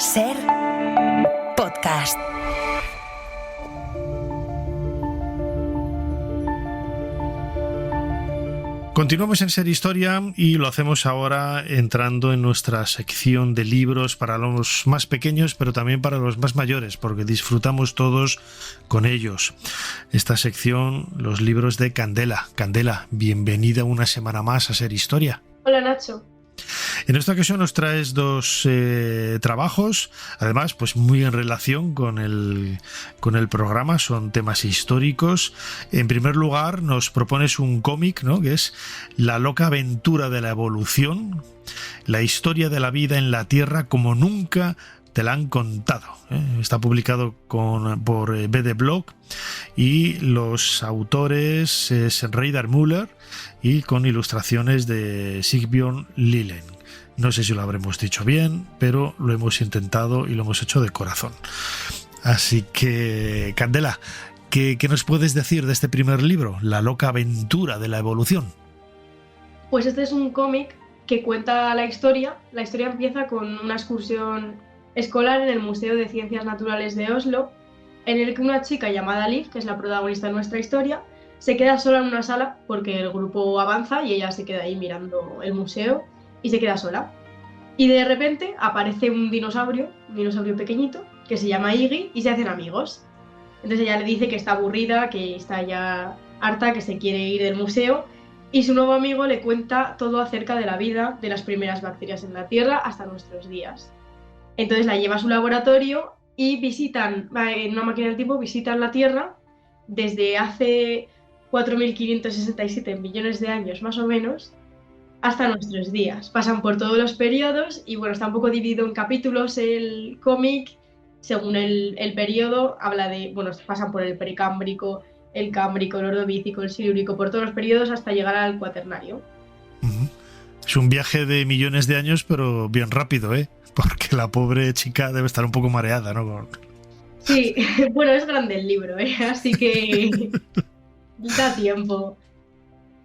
Ser podcast. Continuamos en Ser Historia y lo hacemos ahora entrando en nuestra sección de libros para los más pequeños, pero también para los más mayores, porque disfrutamos todos con ellos. Esta sección, los libros de Candela. Candela, bienvenida una semana más a Ser Historia. Hola, Nacho. En esta ocasión nos traes dos trabajos, además pues muy en relación con el programa, son temas históricos. En primer lugar nos propones un cómic, ¿no?, que es La loca aventura de la evolución, la historia de la vida en la Tierra como nunca te la han contado. Está publicado por BD Blog y los autores es Reidar Müller y con ilustraciones de Sigbjørn Lillen. No sé si lo habremos dicho bien, pero lo hemos intentado y lo hemos hecho de corazón. Así que, Candela, ¿qué nos puedes decir de este primer libro, La loca aventura de la evolución? Pues este es un cómic que cuenta la historia. La historia empieza con una excursión escolar en el Museo de Ciencias Naturales de Oslo, en el que una chica llamada Liv, que es la protagonista de nuestra historia, se queda sola en una sala porque el grupo avanza y ella se queda ahí mirando el museo y se queda sola. Y de repente aparece un dinosaurio pequeñito, que se llama Iggy, y se hacen amigos. Entonces ella le dice que está aburrida, que está ya harta, que se quiere ir del museo, y su nuevo amigo le cuenta todo acerca de la vida de las primeras bacterias en la Tierra hasta nuestros días. Entonces la lleva a su laboratorio y visitan, en una máquina del tiempo, visitan la Tierra desde hace 4.567 millones de años más o menos, hasta nuestros días. Pasan por todos los periodos y bueno, está un poco dividido en capítulos el cómic. Según el periodo, habla de, bueno, pasan por el precámbrico, el cámbrico, el ordovícico, el silúrico, por todos los periodos hasta llegar al cuaternario. Uh-huh. Es un viaje de millones de años, pero bien rápido, ¿eh? Porque la pobre chica debe estar un poco mareada, ¿no? Sí, bueno, es grande el libro, ¿eh? Así que da tiempo.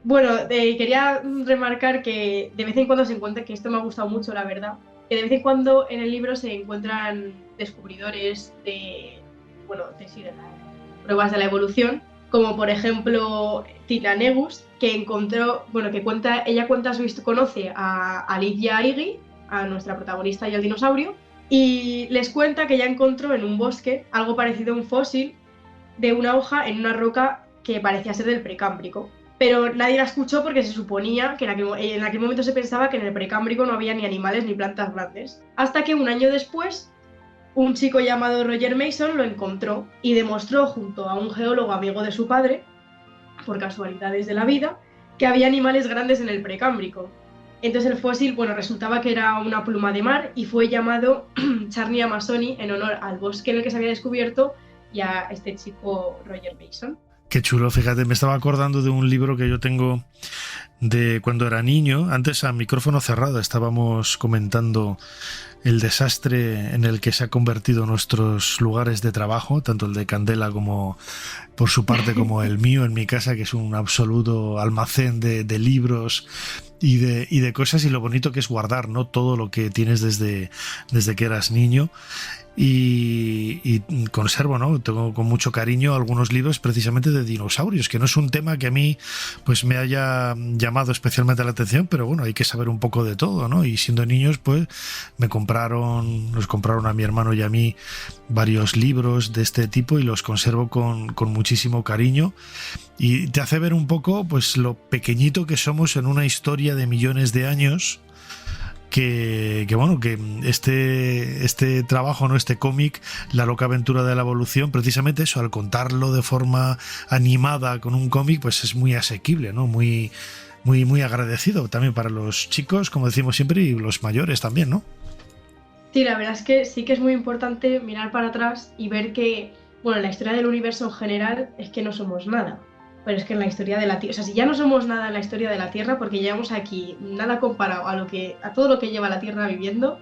Bueno, quería remarcar que de vez en cuando se encuentra, que esto me ha gustado mucho, la verdad, que de vez en cuando en el libro se encuentran descubridores de las pruebas de la evolución, como por ejemplo Tina Negus, que conoce a Liv y a Iggy, a nuestra protagonista y al dinosaurio, y les cuenta que ella encontró en un bosque algo parecido a un fósil de una hoja en una roca que parecía ser del precámbrico. Pero nadie la escuchó porque se suponía que en aquel momento se pensaba que en el precámbrico no había ni animales ni plantas grandes. Hasta que un año después, un chico llamado Roger Mason lo encontró y demostró junto a un geólogo amigo de su padre, por casualidades de la vida, que había animales grandes en el precámbrico. Entonces el fósil, resultaba que era una pluma de mar y fue llamado Charney Amazoni en honor al bosque en el que se había descubierto y a este chico Roger Mason. Qué chulo, fíjate, me estaba acordando de un libro que yo tengo de cuando era niño. Antes, a micrófono cerrado, estábamos comentando el desastre en el que se ha convertido nuestros lugares de trabajo, tanto el de Candela como, por su parte, como el mío en mi casa, que es un absoluto almacén de libros y de cosas, y lo bonito que es guardar, ¿no?, todo lo que tienes desde que eras niño. Y conservo, ¿no?, tengo con mucho cariño algunos libros precisamente de dinosaurios, que no es un tema que a mí pues me haya llamado especialmente la atención, pero bueno, hay que saber un poco de todo, ¿no? Y siendo niños pues nos compraron a mi hermano y a mí varios libros de este tipo y los conservo con muchísimo cariño, y te hace ver un poco pues lo pequeñito que somos en una historia de millones de años. Que este trabajo, ¿no?, este cómic, La loca aventura de la evolución, precisamente eso, al contarlo de forma animada con un cómic, pues es muy asequible, ¿no? Muy, muy, muy agradecido también para los chicos, como decimos siempre, y los mayores también, ¿no? Sí, la verdad es que sí que es muy importante mirar para atrás y ver que, la historia del universo en general es que no somos nada. Pero es que en la historia de la Tierra, o sea, si ya no somos nada en la historia de la Tierra, porque llevamos aquí nada comparado a todo lo que lleva la Tierra viviendo,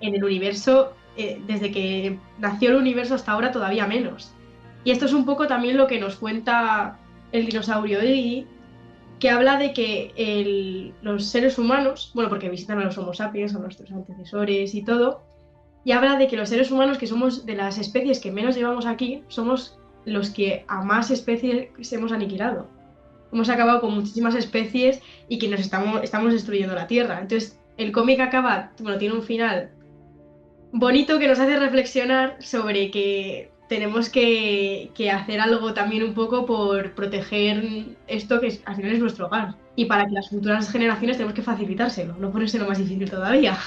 en el universo, desde que nació el universo hasta ahora todavía menos. Y esto es un poco también lo que nos cuenta el dinosaurio Iggy, que habla de que los seres humanos, porque visitan a los Homo sapiens, a nuestros antecesores y todo, y habla de que los seres humanos, que somos de las especies que menos llevamos aquí, somos los que a más especies hemos aniquilado. Hemos acabado con muchísimas especies y que estamos destruyendo la Tierra. Entonces, el cómic acaba, bueno, tiene un final bonito que nos hace reflexionar sobre que tenemos que hacer algo también un poco por proteger esto que al final es nuestro hogar. Y para que las futuras generaciones tenemos que facilitárselo, no ponérselo más difícil todavía.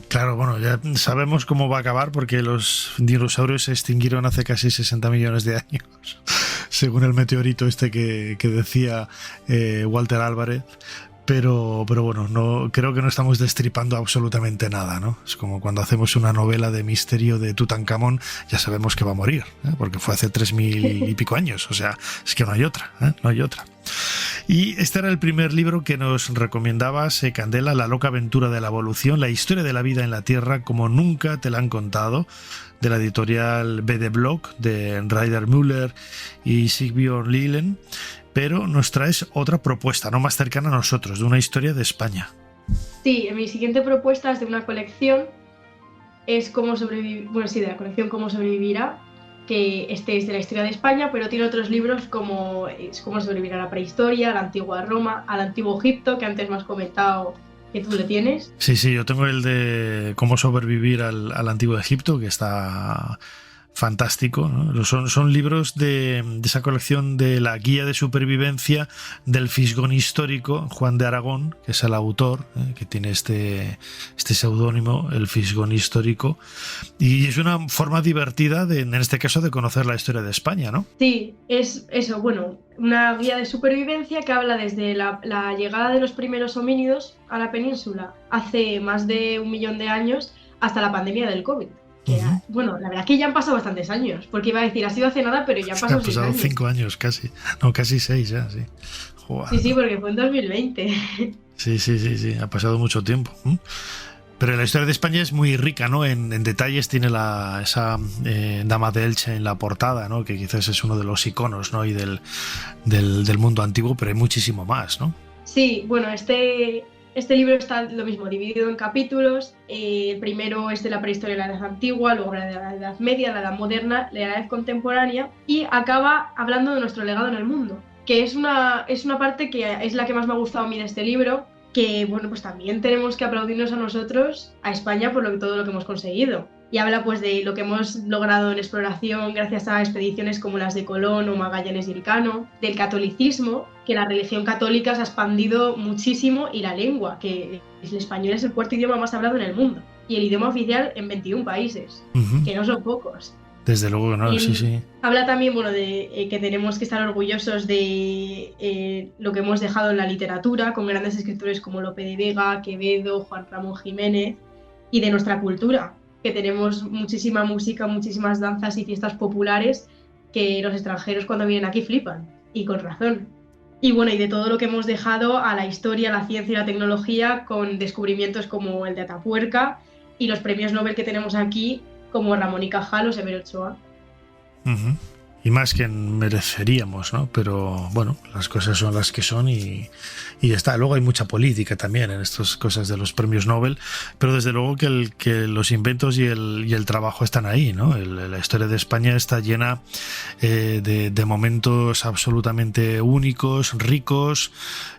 Claro, bueno, ya sabemos cómo va a acabar porque los dinosaurios se extinguieron hace casi 60 millones de años, según el meteorito este que decía Walter Álvarez. Pero bueno, no, creo que no estamos destripando absolutamente nada, ¿no? Es como cuando hacemos una novela de misterio de Tutankamón, ya sabemos que va a morir, porque fue hace 3000 y pico años, o sea, es que no hay otra, no hay otra. Y este era el primer libro que nos recomendabas, Candela, La loca aventura de la evolución, la historia de la vida en la Tierra como nunca te la han contado, de la editorial BD Block, de Ryder Müller y Sigbjørn Lillen. Pero nos traes otra propuesta, no más cercana a nosotros, de una historia de España. Sí, mi siguiente propuesta es de una colección, es Cómo sobrevivir, bueno, sí, de la colección Cómo sobrevivirá, que este es de la historia de España, pero tiene otros libros como Cómo sobrevivir a la prehistoria, a la antigua Roma, al antiguo Egipto, que antes me has comentado que tú le tienes. Sí, yo tengo el de Cómo sobrevivir al antiguo Egipto, que está fantástico, ¿no? Son libros de esa colección de la guía de supervivencia del fisgón histórico Juan de Aragón, que es el autor, que tiene este seudónimo, el fisgón histórico, y es una forma divertida en este caso de conocer la historia de España, ¿no? Sí, es eso, bueno, una guía de supervivencia que habla desde la llegada de los primeros homínidos a la península hace más de 1 millón de años hasta la pandemia del COVID. Bueno, la verdad es que ya han pasado bastantes años, porque iba a decir, ha sido hace nada, pero ya han pasado 6 años. Han pasado 5 años casi, no, casi 6 ya, sí. Joder. Sí, porque fue en 2020. Sí, ha pasado mucho tiempo. Pero la historia de España es muy rica, ¿no? En detalles tiene esa dama de Elche en la portada, ¿no? Que quizás es uno de los iconos, ¿no? Y del mundo antiguo, pero hay muchísimo más, ¿no? Sí, bueno, este libro está lo mismo, dividido en capítulos. El primero es de la prehistoria de la Edad Antigua, luego habla de la Edad Media, la Edad Moderna, la Edad Contemporánea y acaba hablando de nuestro legado en el mundo, que es una parte que es la que más me ha gustado a mí de este libro, que bueno, pues también tenemos que aplaudirnos a nosotros, a España, por todo lo que hemos conseguido. Y habla pues de lo que hemos logrado en exploración gracias a expediciones como las de Colón o Magallanes y Elcano, del catolicismo, que la religión católica se ha expandido muchísimo, y la lengua, que el español es el cuarto idioma más hablado en el mundo y el idioma oficial en 21 países, que no son pocos. Desde luego, no, sí. Habla también, bueno, de que tenemos que estar orgullosos de lo que hemos dejado en la literatura, con grandes escritores como Lope de Vega, Quevedo, Juan Ramón Jiménez, y de nuestra cultura, que tenemos muchísima música, muchísimas danzas y fiestas populares que los extranjeros cuando vienen aquí flipan, y con razón. Y bueno, y de todo lo que hemos dejado a la historia, la ciencia y la tecnología, con descubrimientos como el de Atapuerca y los premios Nobel que tenemos aquí, como Ramón y Cajal o Severo Ochoa. Y más que mereceríamos, ¿no? Pero bueno, las cosas son las que son y ya está. Luego hay mucha política también en estas cosas de los premios Nobel, pero desde luego que los inventos y el trabajo están ahí, ¿no? La historia de España está llena de momentos absolutamente únicos, ricos,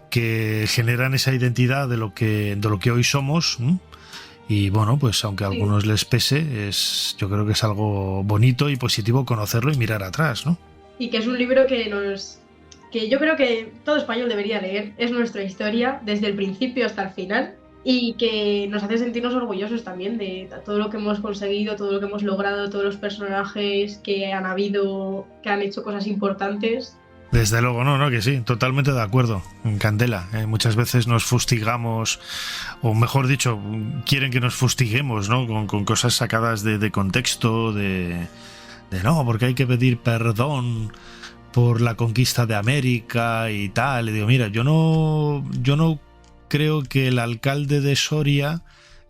que generan esa identidad de lo que hoy somos, ¿no? Y bueno, pues aunque a algunos les pese, yo creo que es algo bonito y positivo conocerlo y mirar atrás, ¿no? Y que es un libro que yo creo que todo español debería leer. Es nuestra historia desde el principio hasta el final, y que nos hace sentirnos orgullosos también de todo lo que hemos conseguido, todo lo que hemos logrado, todos los personajes que han habido, que han hecho cosas importantes. Desde luego, no, que sí, totalmente de acuerdo, Candela. Muchas veces nos fustigamos, o mejor dicho, quieren que nos fustiguemos, ¿no? Con cosas sacadas de contexto, de no, porque hay que pedir perdón por la conquista de América y tal. Y digo, mira, yo no creo que el alcalde de Soria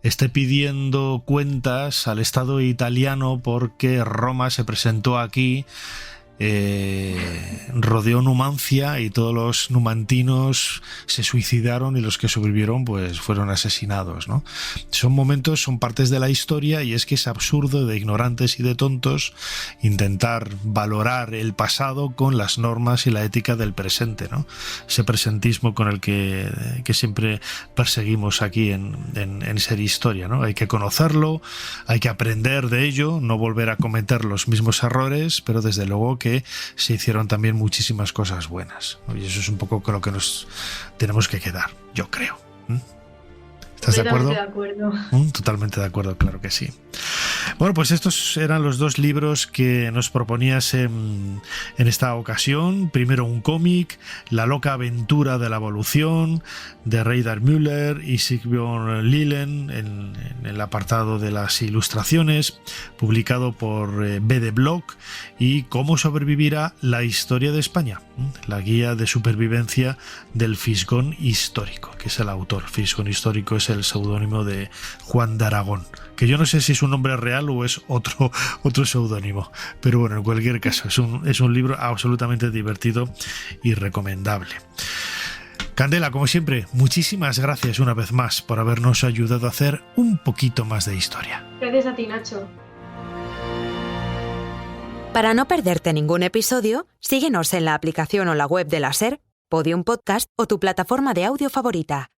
esté pidiendo cuentas al Estado italiano porque Roma se presentó aquí rodeó Numancia y todos los numantinos se suicidaron y los que sobrevivieron pues fueron asesinados, ¿no? Son partes de la historia, y es que es absurdo de ignorantes y de tontos intentar valorar el pasado con las normas y la ética del presente, ¿no? Ese presentismo con el que siempre perseguimos aquí en Ser Historia, ¿no? Hay que conocerlo, hay que aprender de ello, no volver a cometer los mismos errores, pero desde luego que se hicieron también muchísimas cosas buenas, ¿no? Y eso es un poco con lo que nos tenemos que quedar, yo creo. ¿Estás de acuerdo? Totalmente de acuerdo, claro que sí. Bueno, pues estos eran los dos libros que nos proponías en esta ocasión. Primero un cómic, La loca aventura de la evolución, de Reidar Müller y Sigbjörn Lillen, en el apartado de las ilustraciones, publicado por BD Blog, y Cómo sobrevivirá la historia de España, la guía de supervivencia del Fisgón histórico, que es el autor. Fisgón histórico es el seudónimo de Juan de Aragón, que yo no sé si es un nombre real o es otro seudónimo, pero bueno, en cualquier caso es un libro absolutamente divertido y recomendable. Candela, como siempre, muchísimas gracias una vez más por habernos ayudado a hacer un poquito más de historia. Gracias a ti, Nacho. Para no perderte ningún episodio, síguenos en la aplicación o la web de la SER, Podium Podcast o tu plataforma de audio favorita.